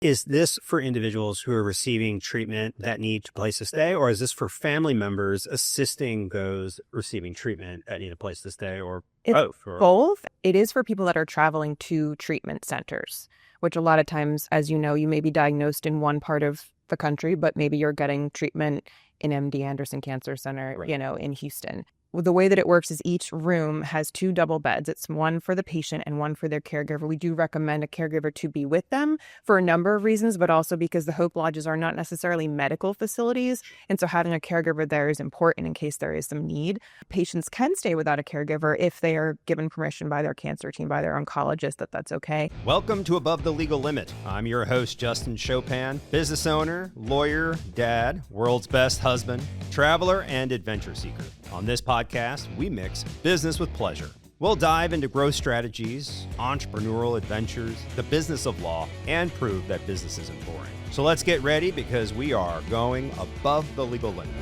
Is this for individuals who are receiving treatment that need a place to stay, or is this for family members assisting those receiving treatment that need a place to stay, or It's both? both. It is for people that are traveling to treatment centers, which a lot of times, as you know, you may be diagnosed in one part of the country, but maybe you're getting treatment in MD Anderson Cancer Center, Right. in Houston. Well, the way that it works is each room has 2 double beds. It's one for the patient and one for their caregiver. We do recommend a caregiver to be with them for a number of reasons, but also because the Hope Lodges are not necessarily medical facilities. And so having a caregiver there is important in case there is some need. Patients can stay without a caregiver if they are given permission by their cancer team, by their oncologist, that's okay. Welcome to Above the Legal Limit. I'm your host, Justin Chopin, business owner, lawyer, dad, world's best husband, traveler, and adventure seeker. On this podcast, we mix business with pleasure. We'll dive into growth strategies, entrepreneurial adventures, the business of law, and prove that business isn't boring. So let's get ready because we are going above the legal limit.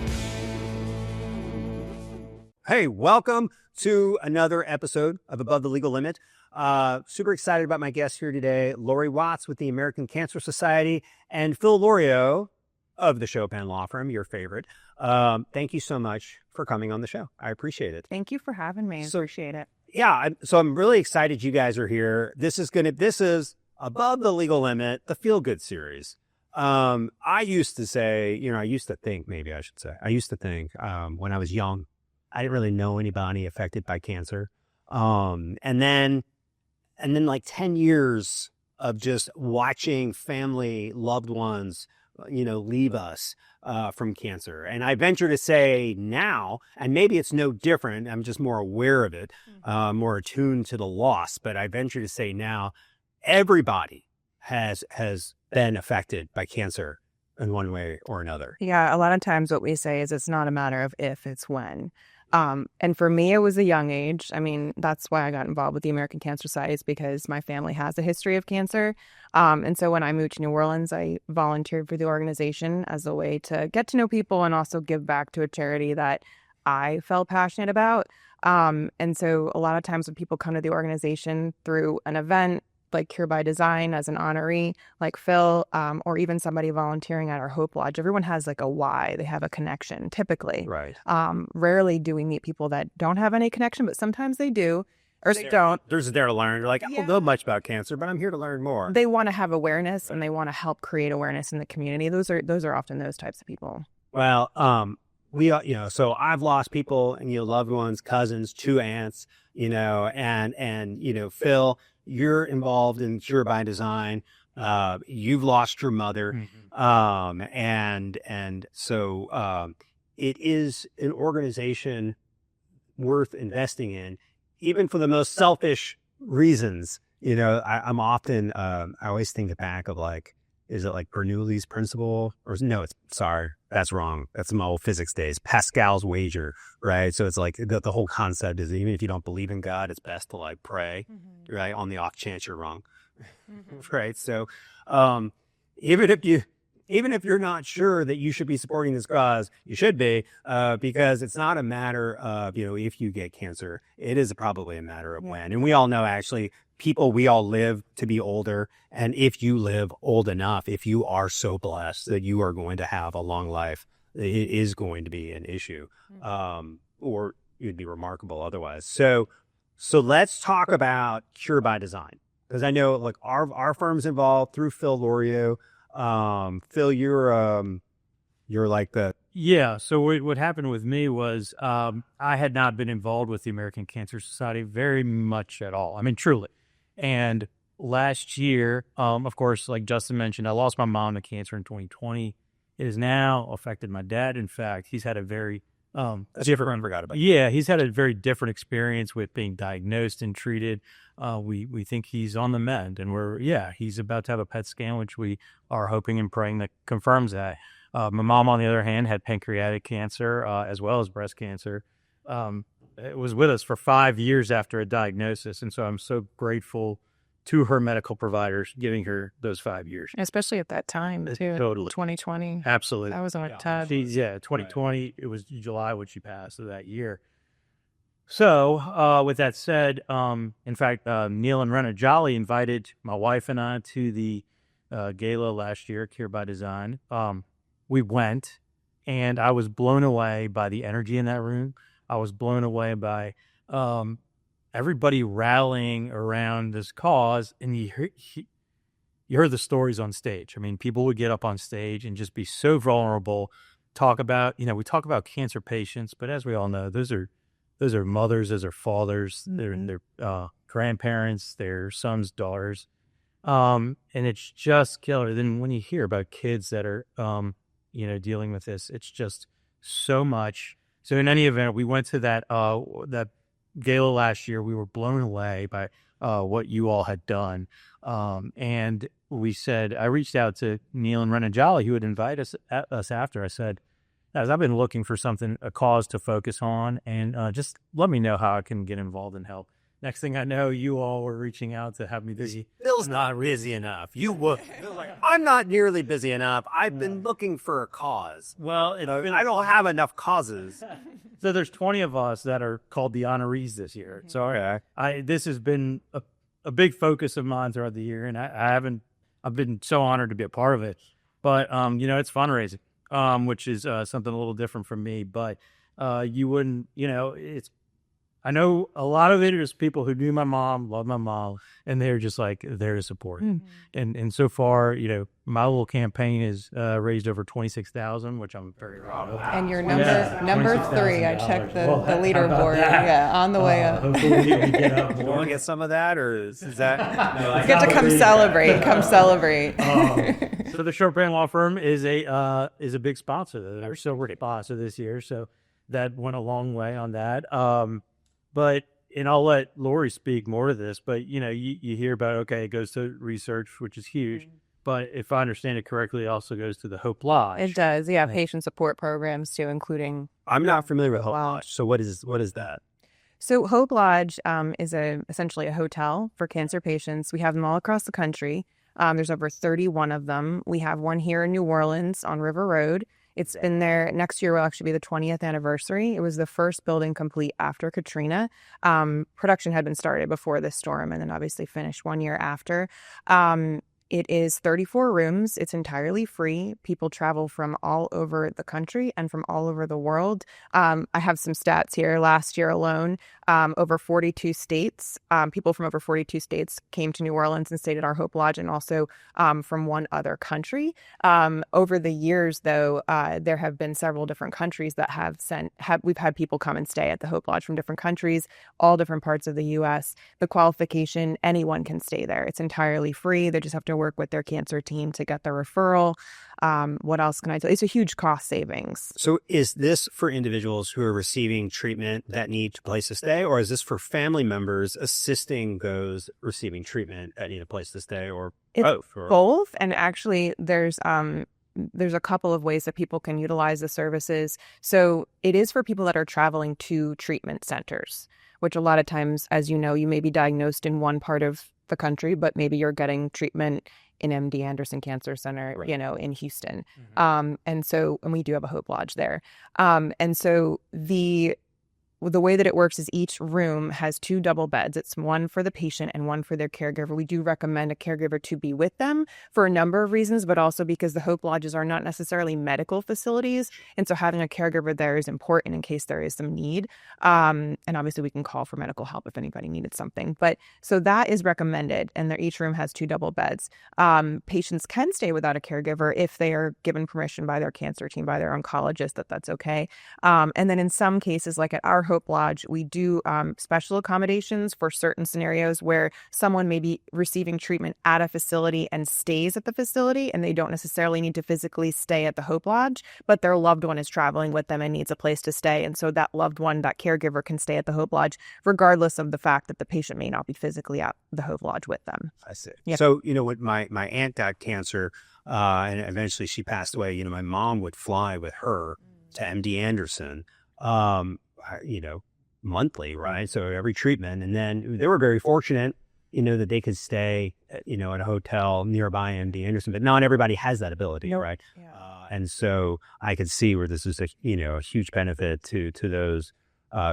Hey, welcome to another episode of Above the Legal Limit. Super excited about my guest here today, Lori Watts with the American Cancer Society and Phil Lorio of the Chopin Law Firm, your favorite. Thank you so much for coming on the show. I appreciate it. Thank you for having me. I appreciate it. Yeah, so I'm really excited you guys are here. This is Above the Legal Limit, the Feel Good series. I used to think when I was young, I didn't really know anybody affected by cancer. And then like 10 years of just watching family, loved ones, leave us from cancer. And I venture to say now, and maybe it's no different, I'm just more aware of it, more attuned to the loss, but I venture to say now, everybody has been affected by cancer in one way or another. Yeah, a lot of times what we say is it's not a matter of if, it's when. And for me, it was a young age. I mean, that's why I got involved with the American Cancer Society, is because my family has a history of cancer. And so when I moved to New Orleans, I volunteered for the organization as a way to get to know people and also give back to a charity that I felt passionate about. And so a lot of times when people come to the organization through an event, like Cure by Design as an honoree, like Phil, or even somebody volunteering at our Hope Lodge, everyone has like a why. They have a connection, typically. Right. Rarely do we meet people that don't have any connection, but sometimes they do, or they don't. They're just there to learn. They're like, I don't know much about cancer, but I'm here to learn more. They want to have awareness, and they want to help create awareness in the community. Those are often those types of people. Well, so I've lost people and, loved ones, cousins, 2 aunts, and Phil, you're involved in Cure by Design. You've lost your mother. Mm-hmm. So it is an organization worth investing in, even for the most selfish reasons. I'm often, I always think back of like, is it like Bernoulli's principle? Or no, that's wrong. That's my old physics days. Pascal's wager, right? So it's like the whole concept is even if you don't believe in God, it's best to like pray, mm-hmm. right? On the off chance you're wrong, mm-hmm. right? So even if you're not sure that you should be supporting this cause, you should be, because it's not a matter of, if you get cancer, it is probably a matter of when. And we all know actually, we all live to be older. And if you live old enough, if you are so blessed that you are going to have a long life, it is going to be an issue, or you'd be remarkable otherwise. So let's talk about Cure by Design, because I know like our firm's involved through Phil Lorio. Phil, you're like the... Yeah. So what happened with me was, I had not been involved with the American Cancer Society very much at all. I mean, truly. And last year, of course, like Justin mentioned, I lost my mom to cancer in 2020. It has now affected my dad. In fact, he's had a very different. Forgot about. Yeah, he's had a very different experience with being diagnosed and treated. We think he's on the mend, and he's about to have a PET scan, which we are hoping and praying that confirms that. My mom, on the other hand, had pancreatic cancer as well as breast cancer. It was with us for 5 years after a diagnosis, and so I'm so grateful to her medical providers giving her those 5 years. Especially at that time, too. Totally. 2020. Absolutely. That was on tough. 2020. Right. It was July when she passed of that year. So, with that said, in fact, Neil and Rena Jolly invited my wife and I to the gala last year, Cure by Design. We went, and I was blown away by the energy in that room. I was blown away by everybody rallying around this cause, and you heard the stories on stage. I mean, people would get up on stage and just be so vulnerable, talk about, we talk about cancer patients, but as we all know, those are mothers, those are fathers, they're grandparents, their sons, daughters. And it's just killer. Then when you hear about kids that are, dealing with this, it's just so much. So in any event, we went to that gala last year. We were blown away by what you all had done. And I reached out to Neil and Renan Jolly, who would invite us after. I said, as I've been looking for a cause to focus on, and just let me know how I can get involved and help. Next thing I know, you all were reaching out to have me busy. Bill's not busy enough. You would. I'm not nearly busy enough. I've been looking for a cause. Well, I don't have enough causes. So there's 20 of us that are called the honorees this year. So this has been a big focus of mine throughout the year, and I've been so honored to be a part of it. But it's fundraising, which is something a little different from me. But you wouldn't, I know a lot of it is people who knew my mom, love my mom, and they're just like there to support. And so far, my little campaign has raised over $26,000, which I'm very proud of. And you're number 3. I checked the leaderboard. On the way up. Hopefully we get up more. You want to get some of that, or is that? No, get to come celebrate. Come celebrate. So the Chopin Law Firm is a big sponsor. They're still a sponsor this year, so that went a long way on that. And I'll let Lori speak more to this, but you hear about, it goes to research, which is huge. But if I understand it correctly, it also goes to the Hope Lodge. It does, yeah. Patient support programs too, including. I'm not familiar with Hope Lodge. So what is that? So Hope Lodge is essentially a hotel for cancer patients. We have them all across the country. There's over 31 of them. We have one here in New Orleans on River Road. It's been there. Next year will actually be the 20th anniversary. It was the first building complete after Katrina. Production had been started before this storm and then obviously finished 1 year after. It is 34 rooms. It's entirely free. People travel from all over the country and from all over the world. I have some stats here. Last year alone, over 42 states, people from over 42 states came to New Orleans and stayed at our Hope Lodge, and also from one other country. Over the years, though, there have been several different countries that we've had people come and stay at the Hope Lodge from different countries, all different parts of the U.S. The qualification, anyone can stay there. It's entirely free. They just have to work with their cancer team to get the referral. What else can I tell you? It's a huge cost savings. So is this for individuals who are receiving treatment that need a place to stay, or is this for family members assisting those receiving treatment that need a place to stay, or both? Both. And actually, there's a couple of ways that people can utilize the services. So it is for people that are traveling to treatment centers, which a lot of times, as you know, you may be diagnosed in one part of the country, but maybe you're getting treatment in MD Anderson Cancer Center, right, in Houston. And we do have a Hope Lodge there. And so the way that it works is each room has 2 double beds. It's one for the patient and one for their caregiver. We do recommend a caregiver to be with them for a number of reasons, but also because the Hope Lodges are not necessarily medical facilities. And so having a caregiver there is important in case there is some need. And obviously we can call for medical help if anybody needed something. But so that is recommended. And each room has 2 double beds. Patients can stay without a caregiver if they are given permission by their cancer team, by their oncologist, that's okay. And then in some cases, like at our Hope Lodge, we do special accommodations for certain scenarios where someone may be receiving treatment at a facility and stays at the facility, and they don't necessarily need to physically stay at the Hope Lodge, but their loved one is traveling with them and needs a place to stay. And so that loved one, that caregiver, can stay at the Hope Lodge, regardless of the fact that the patient may not be physically at the Hope Lodge with them. I see. Yep. So, when my aunt got cancer and eventually she passed away, my mom would fly with her to MD Anderson, monthly, right? So every treatment. And then they were very fortunate, that they could stay, at a hotel nearby MD Anderson, but not everybody has that ability, Nope. right? Yeah. And so I could see where this is a huge benefit to those.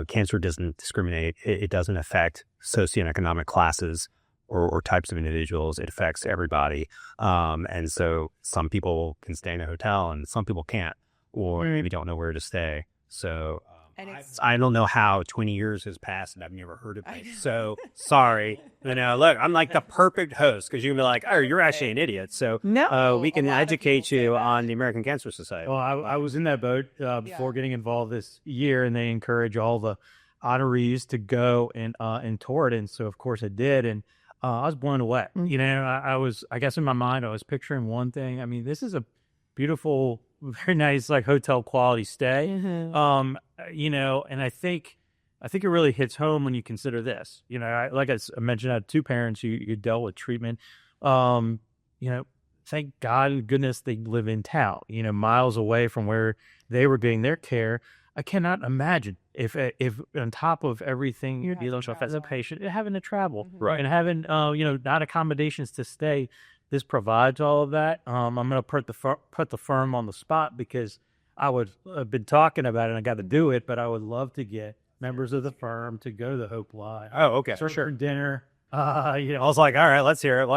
Cancer doesn't discriminate. It doesn't affect socioeconomic classes. or types of individuals. It affects everybody. And so some people can stay in a hotel and some people can't, or maybe don't know where to stay. So I don't know how 20 years has passed and I've never heard of it. So sorry. Look, I'm like the perfect host because you can be like, oh, you're actually an idiot. So we can educate you on the American Cancer Society. Well, I was in that boat before getting involved this year, and they encourage all the honorees to go and tour it. And so, of course, I did. And I was blown away. I guess in my mind, I was picturing one thing. I mean, this is a beautiful, very nice, like hotel quality stay. And I think it really hits home when you consider this. Like I mentioned, I had two parents who dealt with treatment. Thank God and goodness they live in town, miles away from where they were getting their care. I cannot imagine if on top of everything you're dealing with as a patient, having to travel, right, and having not accommodations to stay. This provides all of that. I'm going to put the firm on the spot because I've been talking about it and I got to do it, but I would love to get members of the firm to go to the Hope Live. Oh, okay, sure. Dinner. I was like, all right, let's hear it.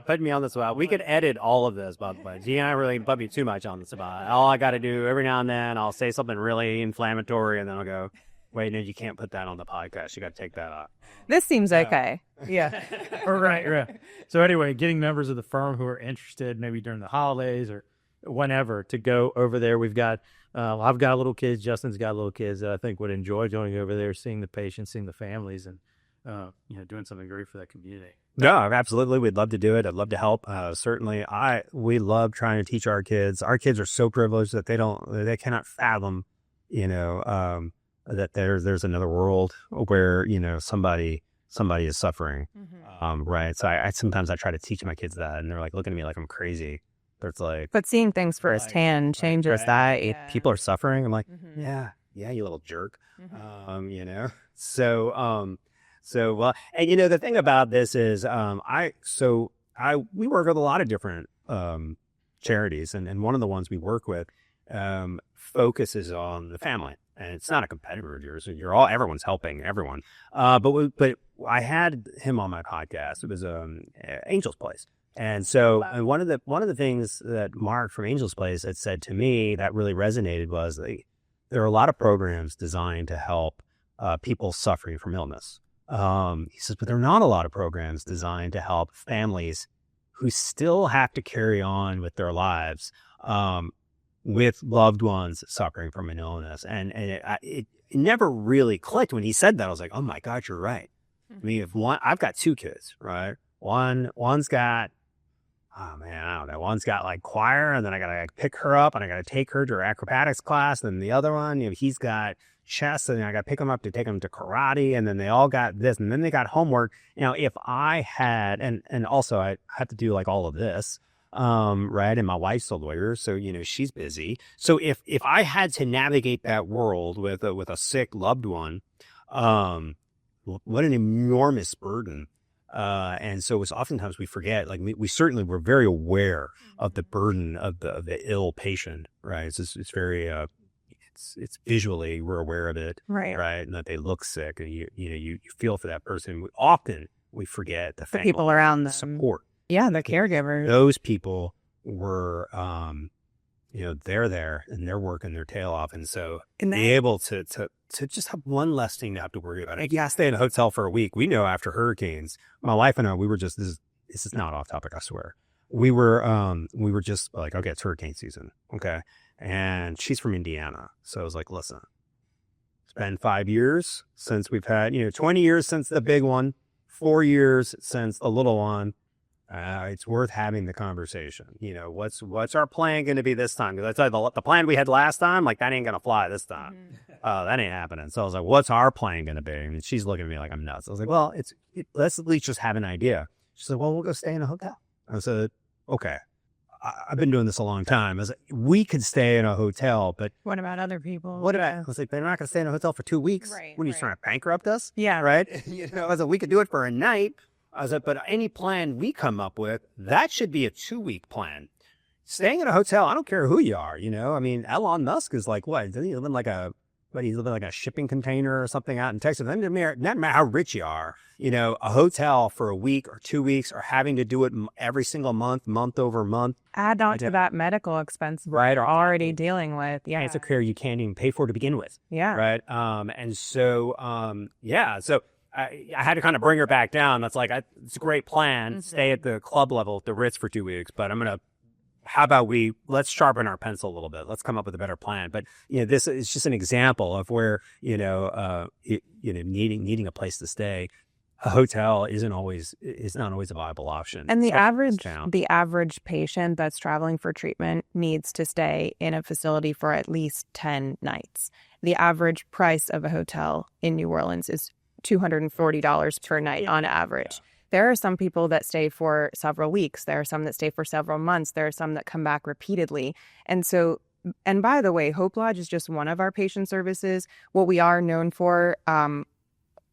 Put me on the spot. We could edit all of this, by the way. Gee, I really put me too much on the spot. All I got to do every now and then, I'll say something really inflammatory, and then I'll go, wait, no, you can't put that on the podcast. You got to take that off. This seems okay. Yeah. Right. So anyway, getting members of the firm who are interested, maybe during the holidays or whenever, to go over there. We've got, I've got little kids. Justin's got little kids that I think would enjoy going over there, seeing the patients, seeing the families, and doing something great for that community. No, absolutely. We'd love to do it. I'd love to help. Certainly, we love trying to teach our kids. Our kids are so privileged that they cannot fathom, that there's another world where somebody is suffering, right? So I sometimes try to teach my kids that, and they're like looking at me like I'm crazy. It's like, but seeing things firsthand changes that. If people are suffering, I'm like, yeah, you little jerk, So well, and the thing about this is, we work with a lot of different charities, and one of the ones we work with focuses on the family, and it's not a competitor of yours. Everyone's helping everyone. But I had him on my podcast. It was Angel's Place, and so one of the things that Mark from Angel's Place had said to me that really resonated was there are a lot of programs designed to help people suffering from illness. He says, but there are not a lot of programs designed to help families who still have to carry on with their lives, with loved ones suffering from an illness. And it never really clicked when he said that. I was like, oh my God, you're right. I mean, I've got two kids, right? One's got, oh man, I don't know. One's got like choir, and then I got to pick her up and I got to take her to her acrobatics class. And the other one, he's got chess, and I got to pick him up to take him to karate, and then they all got this, and then they got homework. If I had, and also I had to do like all of this, right? And my wife's a lawyer, so she's busy. So if I had to navigate that world with a sick loved one, what an enormous burden. And so it's oftentimes we forget, like we certainly were very aware of the burden of the ill patient, right? It's very, it's visually, we're aware of it, right? And that they look sick, and you feel for that person. Often we forget the people around them, support. Yeah, the caregivers. Those people were, they're there and they're working their tail off, and so be able to just have one less thing to have to worry about. Like, I stay in a hotel for a week. We know after hurricanes, my wife and I, we were just this is not off topic, I swear. We were just like, okay, it's hurricane season, okay. And she's from Indiana. So I was like, listen, it's been 5 years since we've had, 20 years since the big one, 4 years since the little one. It's worth having the conversation. What's our plan going to be this time? Because I tell you, the plan we had last time, like that ain't going to fly this time. That ain't happening. So I was like, what's our plan going to be? And she's looking at me like I'm nuts. I was like, well, let's at least just have an idea. She said, well, we'll go stay in a hotel. I said, okay. I've been doing this a long time. I was like, we could stay in a hotel, but what about other people? I was like, they're not going to stay in a hotel for 2 weeks. Right. When you're trying to bankrupt us? Yeah. Right. I was like, we could do it for a night. I was like, but any plan we come up with, that should be a 2-week plan. Staying in a hotel, I don't care who you are, I mean, Elon Musk is like, what? Doesn't he live in like a but he's living like a shipping container or something out in Texas. Doesn't matter how rich you are, a hotel for a week or 2 weeks, or having to do it every single month over month. Add on to that medical expense right? Or already dealing with. Yeah. Cancer care you can't even pay for to begin with. Yeah. Right. And so, so I had to kind of bring her back down. That's like, it's a great plan. Stay at the club level at the Ritz for 2 weeks, but how about let's sharpen our pencil a little bit. Let's come up with a better plan. But, this is just an example of where, needing a place to stay. A hotel is not always a viable option. And the average patient that's traveling for treatment needs to stay in a facility for at least 10 nights. The average price of a hotel in New Orleans is $240 per night on average. Yeah. There are some people that stay for several weeks. There are some that stay for several months. There are some that come back repeatedly. And by the way, Hope Lodge is just one of our patient services. What we are known for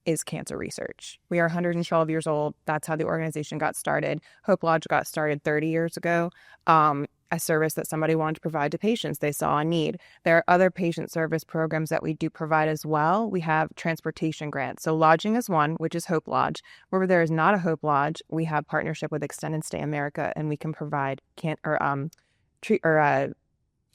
is cancer research. We are 112 years old. That's how the organization got started. Hope Lodge got started 30 years ago. A service that somebody wanted to provide to patients. They saw a need. There are other patient service programs that we do provide as well. We have transportation grants. So lodging is one, which is Hope Lodge. Where there is not a Hope Lodge, we have partnership with Extended Stay America, and we can provide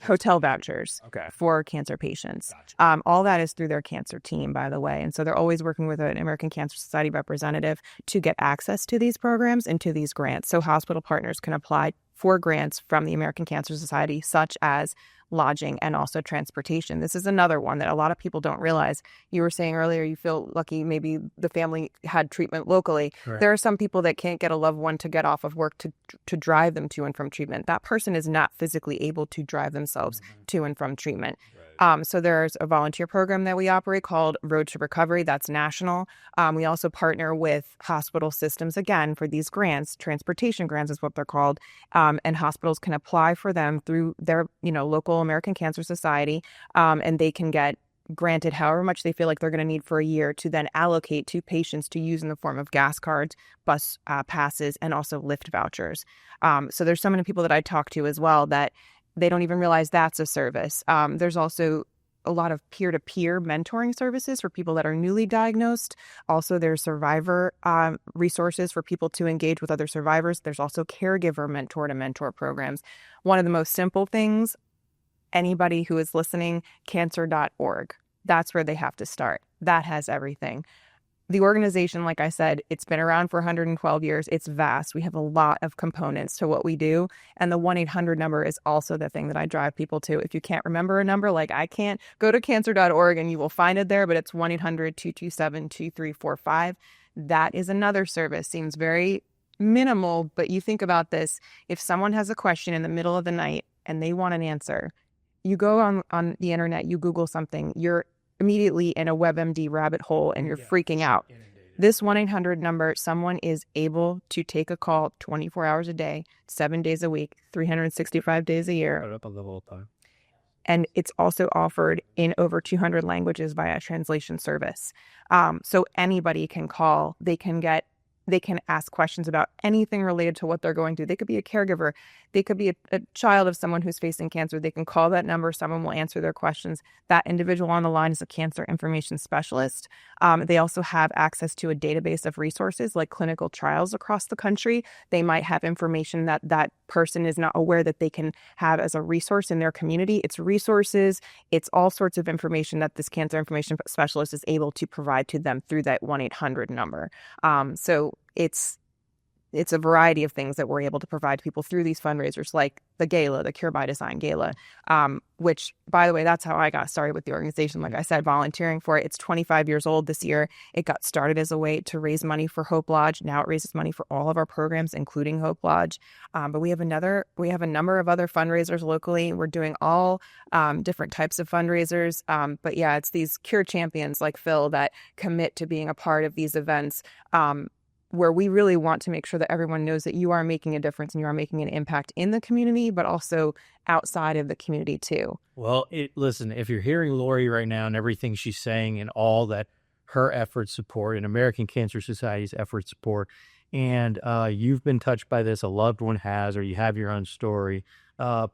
hotel vouchers for cancer patients. Gotcha. All that is through their cancer team, by the way. And so they're always working with an American Cancer Society representative to get access to these programs and to these grants. So hospital partners can apply for grants from the American Cancer Society, such as lodging and also transportation. This is another one that a lot of people don't realize. You were saying earlier you feel lucky maybe the family had treatment locally. Right. There are some people that can't get a loved one to get off of work to drive them to and from treatment. That person is not physically able to drive themselves to and from treatment. Right. So there's a volunteer program that we operate called Road to Recovery. That's national. We also partner with hospital systems, again, for these grants. Transportation grants is what they're called. And hospitals can apply for them through their local American Cancer Society, and they can get granted however much they feel like they're going to need for a year to then allocate to patients to use in the form of gas cards, bus passes, and also Lyft vouchers. So there's so many people that I talk to as well that they don't even realize that's a service. There's also a lot of peer-to-peer mentoring services for people that are newly diagnosed. Also, there's survivor resources for people to engage with other survivors. There's also caregiver mentor-to-mentor programs. One of the most simple things, anybody who is listening, cancer.org. That's where they have to start. That has everything. The organization, like I said, it's been around for 112 years. It's vast. We have a lot of components to what we do. And the 1-800 number is also the thing that I drive people to. If you can't remember a number, like I can't, go to cancer.org and you will find it there, but it's 1-800-227-2345. That is another service. Seems very minimal, but you think about this. If someone has a question in the middle of the night and they want an answer, you go on the internet, you Google something, you're immediately in a WebMD rabbit hole and you're freaking out. Inundated. This 1-800 number, someone is able to take a call 24 hours a day, 7 days a week, 365 days a year. Up a little time. And it's also offered in over 200 languages via translation service. So anybody can call. They can ask questions about anything related to what they're going through. They could be a caregiver. They could be a child of someone who's facing cancer. They can call that number. Someone will answer their questions. That individual on the line is a cancer information specialist. They also have access to a database of resources like clinical trials across the country. They might have information that person is not aware that they can have as a resource in their community. It's resources. It's all sorts of information that this cancer information specialist is able to provide to them through that 1-800 number. So it's a variety of things that we're able to provide to people through these fundraisers, like the gala, the Cure by Design gala, which, by the way, that's how I got started with the organization. Like I said, volunteering for it. It's 25 years old this year. It got started as a way to raise money for Hope Lodge. Now it raises money for all of our programs, including Hope Lodge. But we have a number of other fundraisers locally. We're doing all different types of fundraisers. But yeah, it's these Cure champions like Phil that commit to being a part of these events, where we really want to make sure that everyone knows that you are making a difference and you are making an impact in the community, but also outside of the community too. Well, listen, if you're hearing Lori right now and everything she's saying and all that her efforts support and American Cancer Society's efforts support, and you've been touched by this, a loved one has, or you have your own story,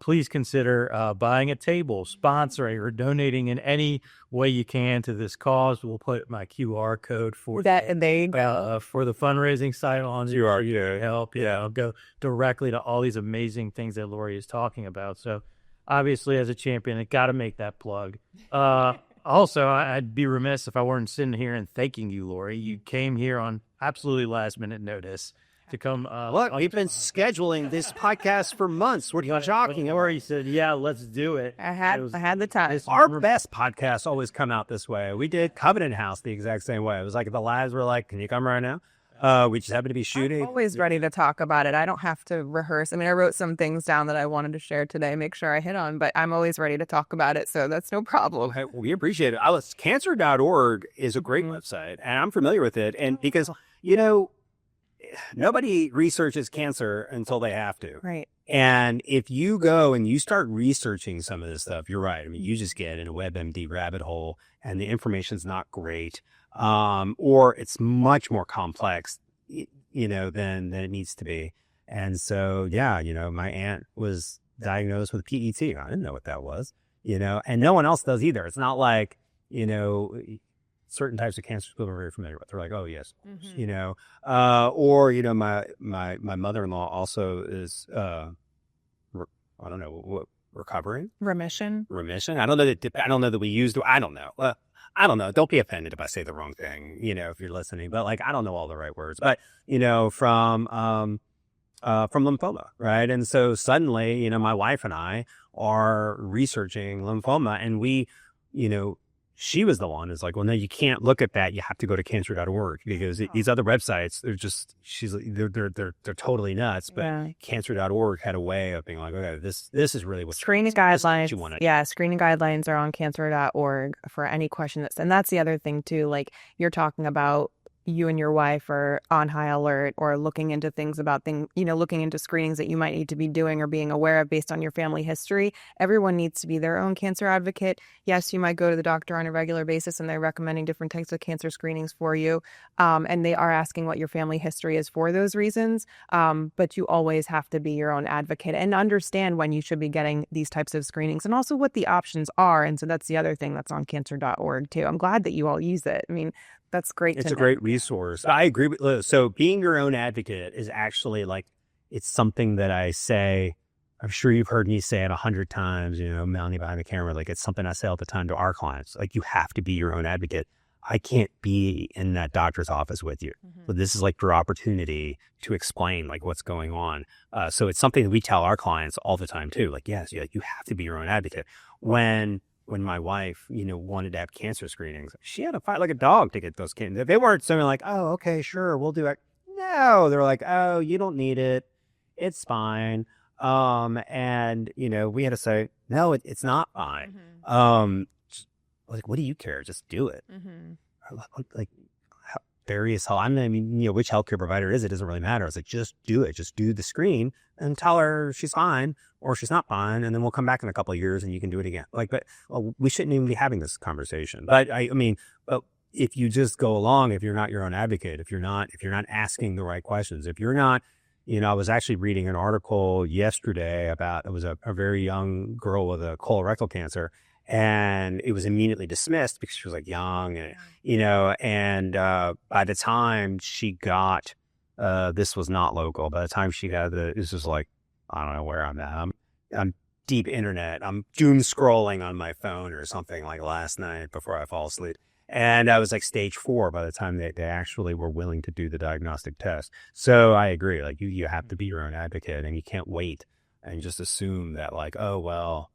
please consider buying a table, sponsoring, or donating in any way you can to this cause. We'll put my QR code for that, and they go. for the fundraising site on QR, to help. I'll go directly to all these amazing things that Lorio is talking about. So obviously, as a champion, I got to make that plug. Also, I'd be remiss if I weren't sitting here and thanking you, Lori. You came here on absolutely last minute notice to come. Look, we've been scheduling this podcast for months. What are you talking about? Lori said, "Yeah, let's do it." I had the time. Our best podcasts always come out this way. We did Covenant House the exact same way. It was like the lives were like, "Can you come right now?" We just happened to be shooting. I'm always ready to talk about it. I don't have to rehearse. I mean, I wrote some things down that I wanted to share today, make sure I hit on, but I'm always ready to talk about it. So that's no problem. Okay, we appreciate it. Cancer.org is a great website, and I'm familiar with it. And because, nobody researches cancer until they have to. Right. And if you go and you start researching some of this stuff, you're right. I mean, you just get in a WebMD rabbit hole and the information's not great. Or it's much more complex, than it needs to be. And so, my aunt was diagnosed with PET. I didn't know what that was, and no one else does either. It's not like, certain types of cancer people are very familiar with. They're like, oh yes, or, my mother-in-law also is, I don't know what, recovering. Remission. I don't know that we used, I don't know. I don't know. Don't be offended if I say the wrong thing, if you're listening, but I don't know all the right words, but, from lymphoma. Right. And so suddenly, my wife and I are researching lymphoma, and we, she was the one who's like, well, no, you can't look at that. You have to go to cancer.org because these other websites, they're totally nuts. But cancer.org had a way of being like, okay, this is really what screening guidelines. You want to. Yeah. Screening guidelines are on cancer.org for any question and that's the other thing too. Like you're talking about, you and your wife are on high alert or looking into things looking into screenings that you might need to be doing or being aware of based on your family history. Everyone needs to be their own cancer advocate. Yes, you might go to the doctor on a regular basis and they're recommending different types of cancer screenings for you. And they are asking what your family history is for those reasons. But you always have to be your own advocate and understand when you should be getting these types of screenings and also what the options are. And so that's the other thing that's on cancer.org too. I'm glad that you all use it. I mean, that's great. It's a great resource. I agree with Liz. So being your own advocate is actually it's something that I say, I'm sure you've heard me say it 100 times, Melanie behind the camera, it's something I say all the time to our clients. You have to be your own advocate. I can't be in that doctor's office with you. But this is your opportunity to explain what's going on. So it's something that we tell our clients all the time too. Yes, you have to be your own advocate. When my wife, wanted to have cancer screenings, she had to fight like a dog to get those cancer. They weren't something like, oh, okay, sure, we'll do it. No, they're like, oh, you don't need it. It's fine. And, we had to say, no, it's not fine. What do you care? Just do it. Various health. Which healthcare provider it is, it doesn't really matter. It's just do it. Just do the screen and tell her she's fine or she's not fine, and then we'll come back in a couple of years and you can do it again. We shouldn't even be having this conversation. But but if you just go along, if you're not your own advocate, if you're not asking the right questions, if you're not, I was actually reading an article yesterday about, it was a very young girl with a colorectal cancer. And it was immediately dismissed because she was young and, and by the time she got, this was not local. By the time she got this was I don't know where I'm at. I'm deep internet. I'm doom scrolling on my phone or something last night before I fall asleep. And I was stage 4 by the time they actually were willing to do the diagnostic test. So I agree. You have to be your own advocate and you can't wait and just assume that oh, well,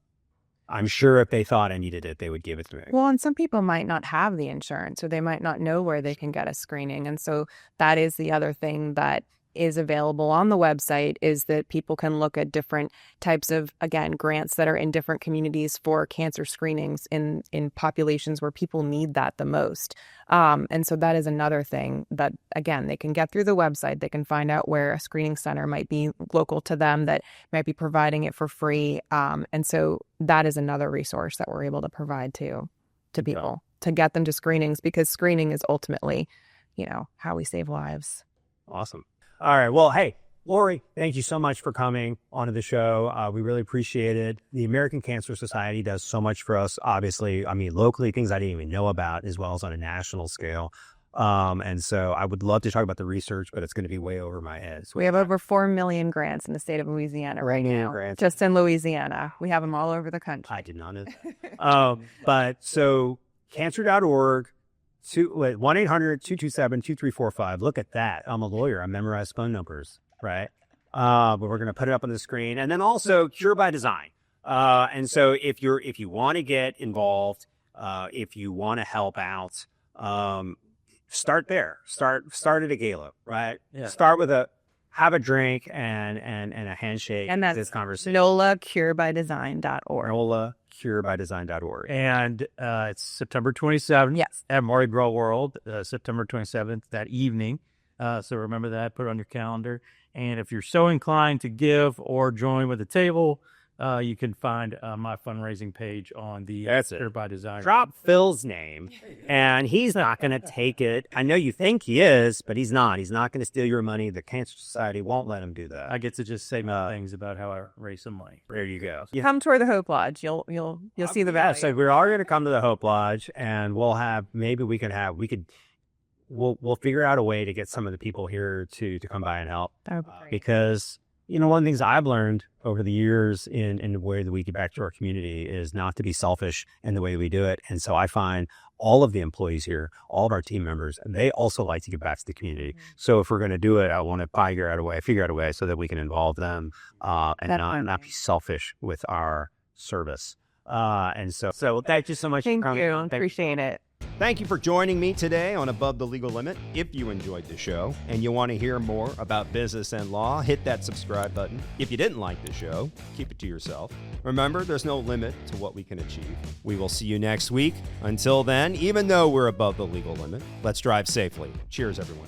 I'm sure if they thought I needed it, they would give it to me. Well, and some people might not have the insurance, or they might not know where they can get a screening. And so that is the other thing that is available on the website, is that people can look at different types of, again, grants that are in different communities for cancer screenings in populations where people need that the most. And so that is another thing that, again, they can get through the website. They can find out where a screening center might be local to them that might be providing it for free. And so that is another resource that we're able to provide to people to get them to screenings, because screening is ultimately, how we save lives. Awesome. All right. Well, hey, Lori, thank you so much for coming onto the show. We really appreciate it. The American Cancer Society does so much for us, obviously. I mean, locally, things I didn't even know about, as well as on a national scale. And so I would love to talk about the research, but it's going to be way over my head. So We have over 4 million grants in the state of Louisiana right now. grants. Just in Louisiana. We have them all over the country. I did not know that. But so cancer.org, 1-800-227-2345. Look at that. I'm a lawyer. I memorize phone numbers, right? But we're going to put it up on the screen. And then also Cure by Design. And so if you want to get involved, if you want to help out, start there. Start at a gala, right? Yeah. Start with have a drink and a handshake. And that's this conversation. NOLAcurebydesign.org. NOLAcurebydesign.org. And it's September 27th Yes. at Mardi Gras World, September 27th, that evening. So remember that, put it on your calendar. And if you're so inclined to give or join with a table, you can find my fundraising page on the Cure by Design. Drop Phil's name, and he's not going to take it. I know you think he is, but he's not. He's not going to steal your money. The Cancer Society won't let him do that. I get to just say my things about how I raise some money. There you go. Come toward the Hope Lodge. You'll see the value. So we're all going to come to the Hope Lodge, and we'll figure out a way to get some of the people here to come by and help. That would be great. Because, one of the things I've learned over the years in the way that we give back to our community is not to be selfish in the way we do it. And so I find all of the employees here, all of our team members, they also like to give back to the community. Mm-hmm. So if we're going to do it, I want to figure out a way so that we can involve them and not be selfish with our service. And so thank you so much. Thank you. Appreciate it. Thank you for joining me today on Above the Legal Limit. If you enjoyed the show and you want to hear more about business and law, hit that subscribe button. If you didn't like the show, keep it to yourself. Remember, there's no limit to what we can achieve. We will see you next week. Until then, even though we're above the legal limit, let's drive safely. Cheers, everyone.